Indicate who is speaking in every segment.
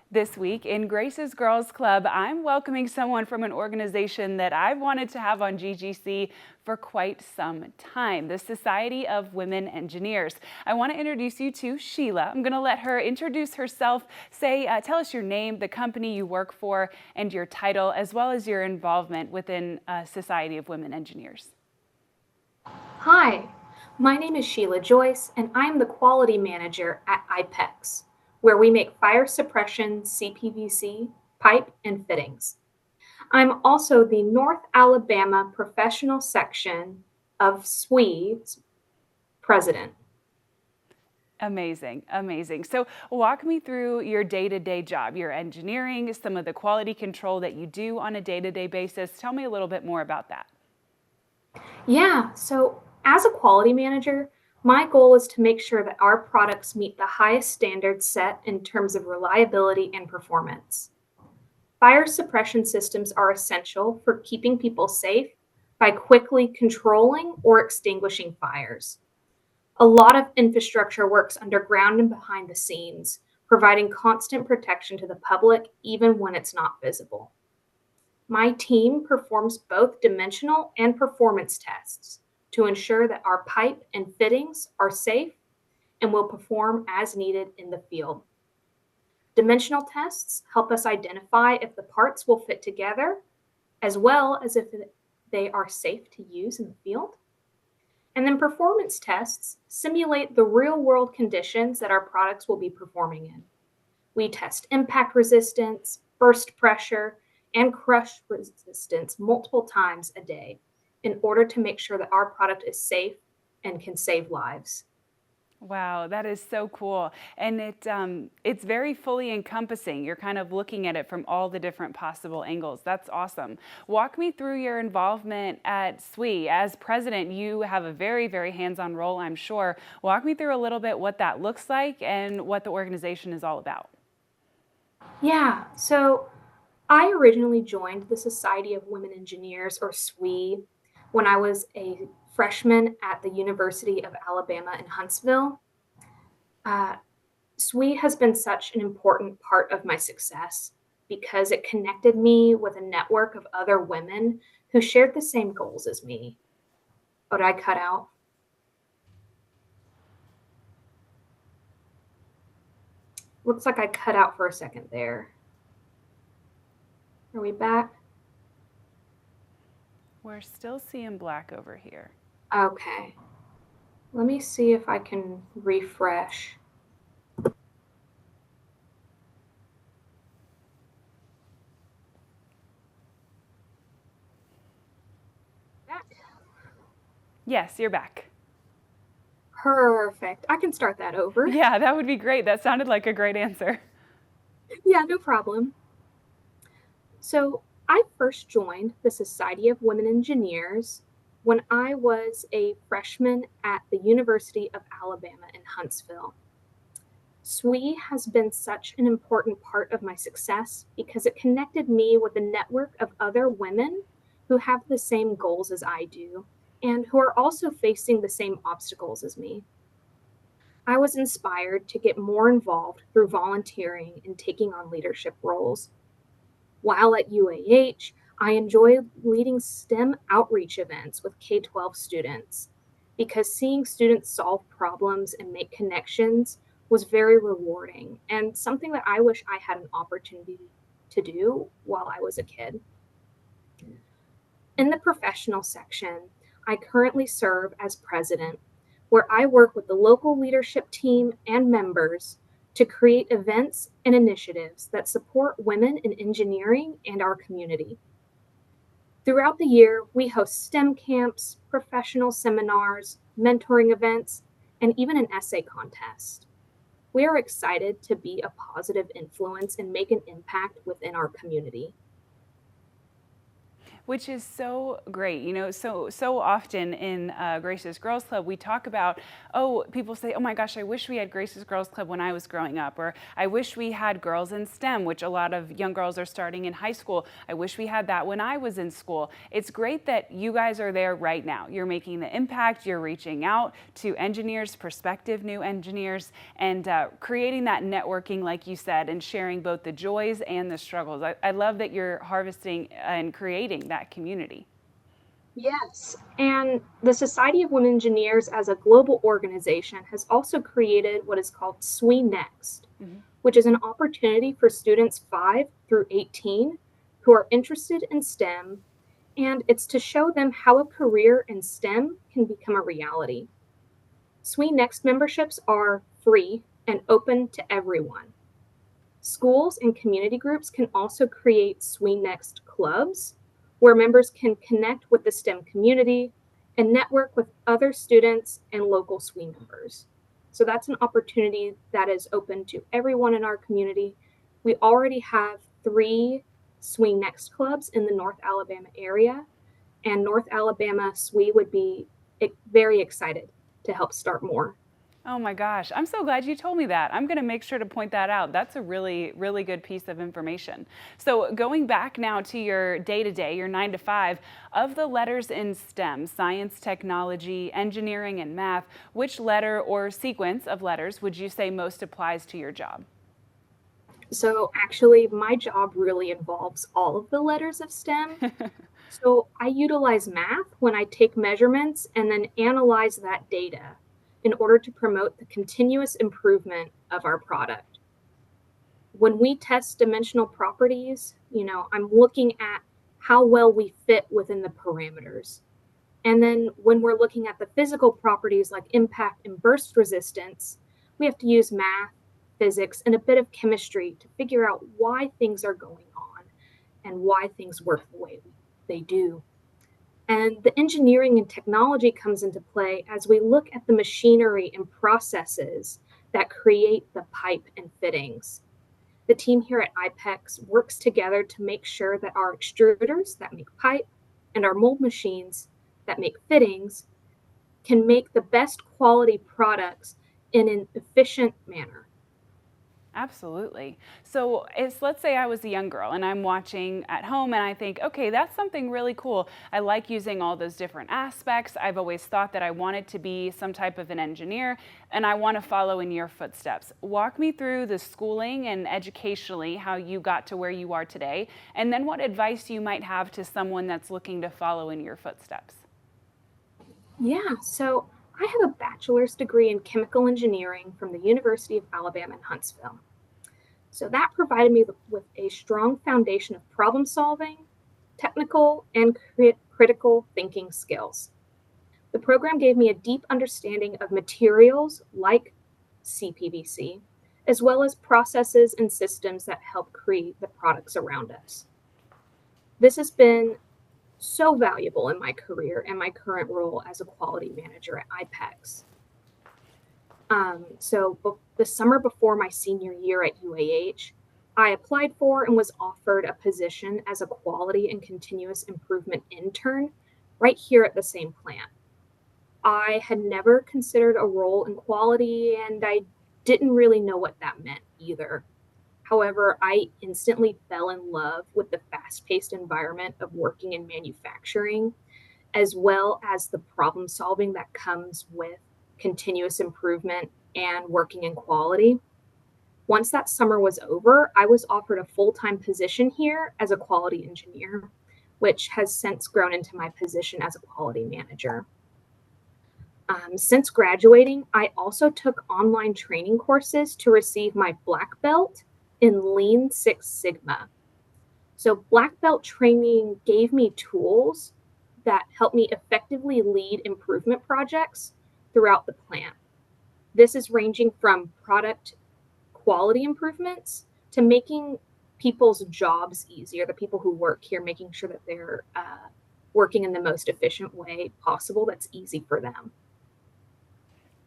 Speaker 1: This week in Grace's Girls Club, I'm welcoming someone from an organization that I've wanted to have on GGC for quite some time, the Society of Women Engineers. I want to introduce you to Shela. I'm going to let her introduce herself, tell us your name, the company you work for, and your title, as well as your involvement within Society of Women Engineers.
Speaker 2: Hi, my name is Sheila Joyce, and I'm the quality manager at IPEX, where we make fire suppression CPVC pipe and fittings. I'm also the North Alabama professional section of SWE's president.
Speaker 1: Amazing, amazing. So walk me through your day-to-day job, your engineering, some of the quality control that you do on a day-to-day basis. Tell me a little bit more about that.
Speaker 2: Yeah, so as a quality manager, my goal is to make sure that our products meet the highest standards set in terms of reliability and performance. Fire suppression systems are essential for keeping people safe by quickly controlling or extinguishing fires. A lot of infrastructure works underground and behind the scenes, providing constant protection to the public even when it's not visible. My team performs both dimensional and performance tests to ensure that our pipe and fittings are safe and will perform as needed in the field. Dimensional tests help us identify if the parts will fit together, as well as if they are safe to use in the field. And then performance tests simulate the real world conditions that our products will be performing in. We test impact resistance, burst pressure, and crush resistance multiple times a day in order to make sure that our product is safe and can save lives.
Speaker 1: Wow, that is so cool. And it's very fully encompassing. You're kind of looking at it from all the different possible angles. That's awesome. Walk me through your involvement at SWE. As president, you have a very, very hands-on role, I'm sure. Walk me through a little bit what that looks like and what the organization is all about.
Speaker 2: Yeah, so I originally joined the Society of Women Engineers, or SWE, when I was a freshman at the University of Alabama in Huntsville. Uh, SWE has been such an important part of my success because it connected me with a network of other women who shared the same goals as me. Oh, did I cut out? Looks like I cut out for a second there. Are we back?
Speaker 1: We're still seeing black over here.
Speaker 2: Okay. Let me see if I can refresh.
Speaker 1: Yes, you're back.
Speaker 2: Perfect. I can start that over.
Speaker 1: Yeah, that would be great. That sounded like a great answer.
Speaker 2: Yeah, no problem. So, I first joined the Society of Women Engineers when I was a freshman at the University of Alabama in Huntsville. SWE has been such an important part of my success because it connected me with a network of other women who have the same goals as I do and who are also facing the same obstacles as me. I was inspired to get more involved through volunteering and taking on leadership roles. While at UAH, I enjoy leading STEM outreach events with K 12 students because seeing students solve problems and make connections was very rewarding and something that I wish I had an opportunity to do while I was a kid. In the professional section, I currently serve as president, where I work with the local leadership team and members to create events and initiatives that support women in engineering and our community. Throughout the year, we host STEM camps, professional seminars, mentoring events, and even an essay contest. We are excited to be a positive influence and make an impact within our community.
Speaker 1: which is so great. So often in Grace's Girls Club, we talk about, oh, people say, oh my gosh, I wish we had Grace's Girls Club when I was growing up, or I wish we had girls in STEM, which a lot of young girls are starting in high school. I wish we had that when I was in school. It's great that you guys are there right now. You're making the impact, you're reaching out to engineers, prospective new engineers, and creating that networking, like you said, and sharing both the joys and the struggles. I love that you're harvesting and creating that community.
Speaker 2: Yes, and the Society of Women Engineers as a global organization has also created what is called SWE Next,
Speaker 1: Mhm.
Speaker 2: which is an opportunity for students 5 through 18 who are interested in STEM, and it's to show them how a career in STEM can become a reality. SWE Next memberships are free and open to everyone. Schools and community groups can also create SWE Next clubs where members can connect with the STEM community and network with other students and local SWE members. So that's an opportunity that is open to everyone in our community. We already have 3 SWE Next clubs in the North Alabama area, and North Alabama SWE would be very excited to help start more.
Speaker 1: Oh my gosh, I'm so glad you told me that. I'm going to make sure to point that out. That's a really, really good piece of information. So, going back now to your day to day, your 9 to 5, of the letters in STEM, science, technology, engineering, and math, which letter or sequence of letters would you say most applies to your job?
Speaker 2: So actually, my job really involves all of the letters of STEM. So I utilize math when I take measurements and then analyze that data in order to promote the continuous improvement of our product. When we test dimensional properties, I'm looking at how well we fit within the parameters. And then when we're looking at the physical properties like impact and burst resistance, we have to use math, physics, and a bit of chemistry to figure out why things are going on and why things work the way they do. And the engineering and technology comes into play as we look at the machinery and processes that create the pipe and fittings. The team here at IPEX works together to make sure that our extruders that make pipe and our mold machines that make fittings can make the best quality products in an efficient manner.
Speaker 1: Absolutely. So, let's say I was a young girl and I'm watching at home and I think, okay, that's something really cool. I like using all those different aspects. I've always thought that I wanted to be some type of an engineer and I want to follow in your footsteps. Walk me through the schooling and educationally how you got to where you are today, and then what advice you might have to someone that's looking to follow in your footsteps.
Speaker 2: Yeah, so I have a bachelor's degree in chemical engineering from the University of Alabama in Huntsville. So that provided me with a strong foundation of problem solving, technical, and critical thinking skills. The program gave me a deep understanding of materials like CPVC, as well as processes and systems that help create the products around us. This has been so valuable in my career and my current role as a quality manager at IPEX. The summer before my senior year at UAH, I applied for and was offered a position as a quality and continuous improvement intern right here at the same plant. I had never considered a role in quality and I didn't really know what that meant either. However, I instantly fell in love with the fast paced environment of working in manufacturing, as well as the problem solving that comes with continuous improvement and working in quality. Once that summer was over, I was offered a full time position here as a quality engineer, which has since grown into my position as a quality manager. Since graduating, I also took online training courses to receive my black belt in Lean Six Sigma. So, black belt training gave me tools that helped me effectively lead improvement projects throughout the plant. This is ranging from product quality improvements to making people's jobs easier, the people who work here, making sure that they're working in the most efficient way possible that's easy for them.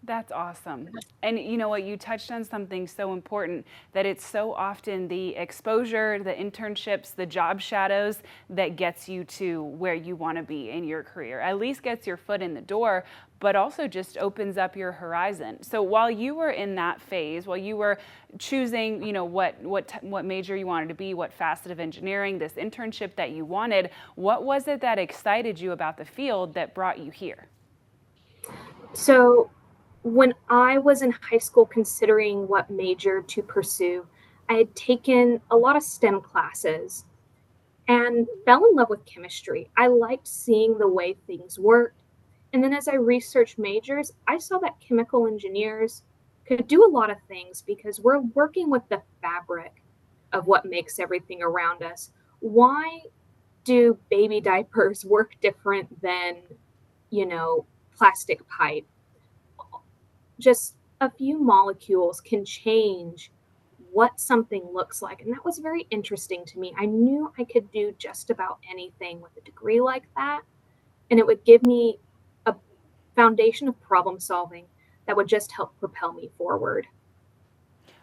Speaker 1: That's awesome. And you know what? You touched on something so important that it's so often the exposure, the internships, the job shadows that gets you to where you want to be in your career, at least gets your foot in the door, but also just opens up your horizon. So while you were in that phase, while you were choosing, what major you wanted to be, what facet of engineering, this internship that you wanted, what was it that excited you about the field that brought you here?
Speaker 2: So, when I was in high school considering what major to pursue, I had taken a lot of STEM classes and fell in love with chemistry. I liked seeing the way things worked. And then as I researched majors, I saw that chemical engineers could do a lot of things because we're working with the fabric of what makes everything around us. Why do baby diapers work different than, you know, plastic pipe? Just a few molecules can change what something looks like. And that was very interesting to me. I knew I could do just about anything with a degree like that. And it would give me a foundation of problem solving that would just help propel me forward.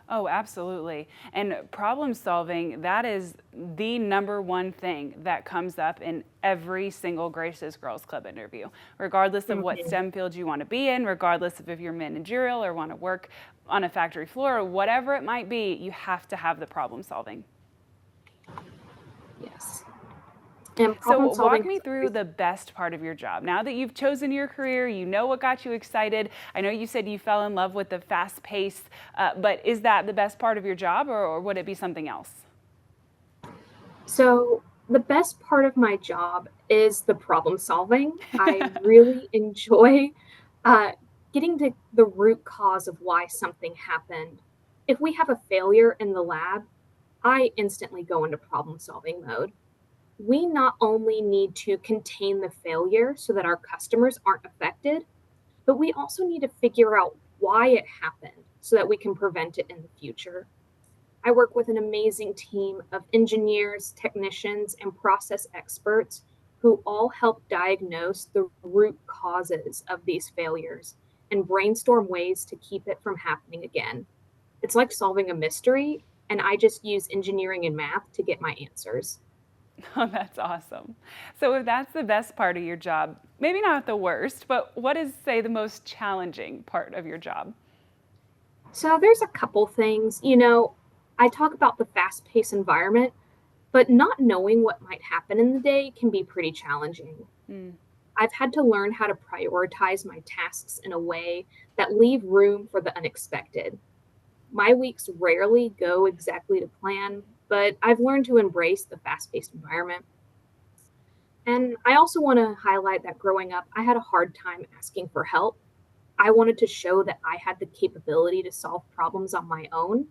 Speaker 1: Oh, absolutely. And problem solving, that is the number one thing that comes up in every single Grace's Girls Club interview, regardless of what
Speaker 2: Mhm.
Speaker 1: STEM field you want to be in, regardless of if you're managerial or want to work on a factory floor or whatever it might be, you have to have the problem solving.
Speaker 2: Yes. And problem
Speaker 1: So,
Speaker 2: solving
Speaker 1: walk
Speaker 2: has
Speaker 1: me through
Speaker 2: always,
Speaker 1: the best part of your job. Now that you've chosen your career, you know what got you excited. I know you said you fell in love with the fast pace, but is that the best part of your job or would it be something else?
Speaker 2: so the best part of my job is the problem solving. I really enjoy uh, getting to the root cause of why something happened. If we have a failure in the lab, I instantly go into problem solving mode. We not only need to contain the failure so that our customers aren't affected, but we also need to figure out why it happened so that we can prevent it in the future. I work with an amazing team of engineers, technicians, and process experts who all help diagnose the root causes of these failures and brainstorm ways to keep it from happening again. It's like solving a mystery, and I just use engineering and math to get my answers.
Speaker 1: Oh, that's awesome. So, if that's the best part of your job, maybe not the worst, but what is, say, the most challenging part of your job?
Speaker 2: So there's a couple things. I talk about the fast paced environment, but not knowing what might happen in the day can be pretty challenging.
Speaker 1: Mm.
Speaker 2: I've had to learn how to prioritize my tasks in a way that leave room for the unexpected. My weeks rarely go exactly to plan, but I've learned to embrace the fast paced environment. And I also want to highlight that growing up, I had a hard time asking for help. I wanted to show that I had the capability to solve problems on my own.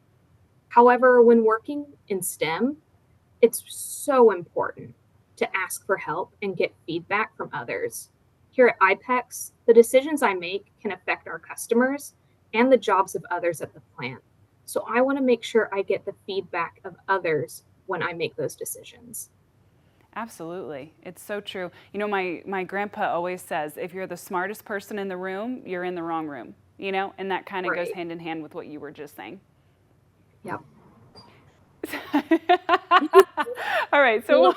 Speaker 2: However, when working in STEM, it's so important to ask for help and get feedback from others. Here at IPEX, the decisions I make can affect our customers and the jobs of others at the plant. So I want to make sure I get the feedback of others when I make those decisions.
Speaker 1: Absolutely. It's so true. You know, my grandpa always says if you're the smartest person in the room, you're in the wrong room, and that kind of goes
Speaker 2: Right.
Speaker 1: hand in hand with what you were just saying.
Speaker 2: Yep.
Speaker 1: All right. So,
Speaker 2: Well,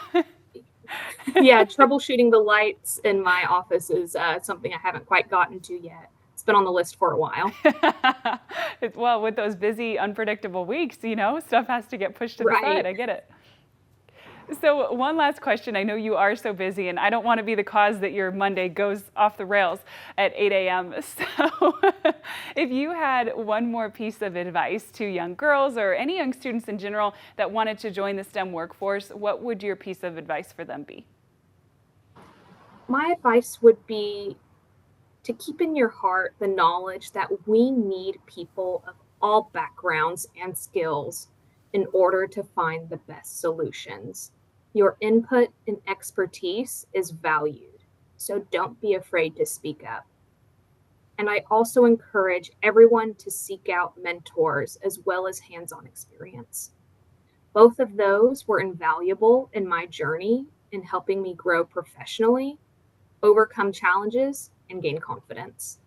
Speaker 2: yeah, troubleshooting the lights in my office is something I haven't quite gotten to yet. It's been on the list for a while.
Speaker 1: well, with those busy, unpredictable weeks, stuff has to get pushed to the side.
Speaker 2: Right.
Speaker 1: I get it. So, one last question. I know you are so busy, and I don't want to be the cause that your Monday goes off the rails at 8 a.m. So, if you had one more piece of advice to young girls or any young students in general that wanted to join the STEM workforce, what would your piece of advice for them be?
Speaker 2: My advice would be to keep in your heart the knowledge that we need people of all backgrounds and skills in order to find the best solutions. Your input and expertise is valued, so don't be afraid to speak up. And I also encourage everyone to seek out mentors as well as hands on experience. Both of those were invaluable in my journey in helping me grow professionally, overcome challenges, and gain confidence.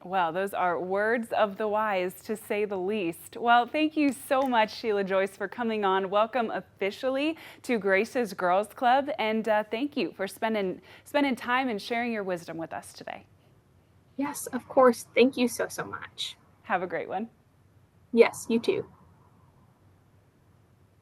Speaker 1: Well, those are words of the wise, to say the least. Well, thank you so much, Shela Joyce, for coming on. Welcome officially to Grace's Girls Club, and thank you for spending time and sharing your wisdom with us today.
Speaker 2: Yes, of course. Thank you so much.
Speaker 1: Have a great one.
Speaker 2: Yes, you too.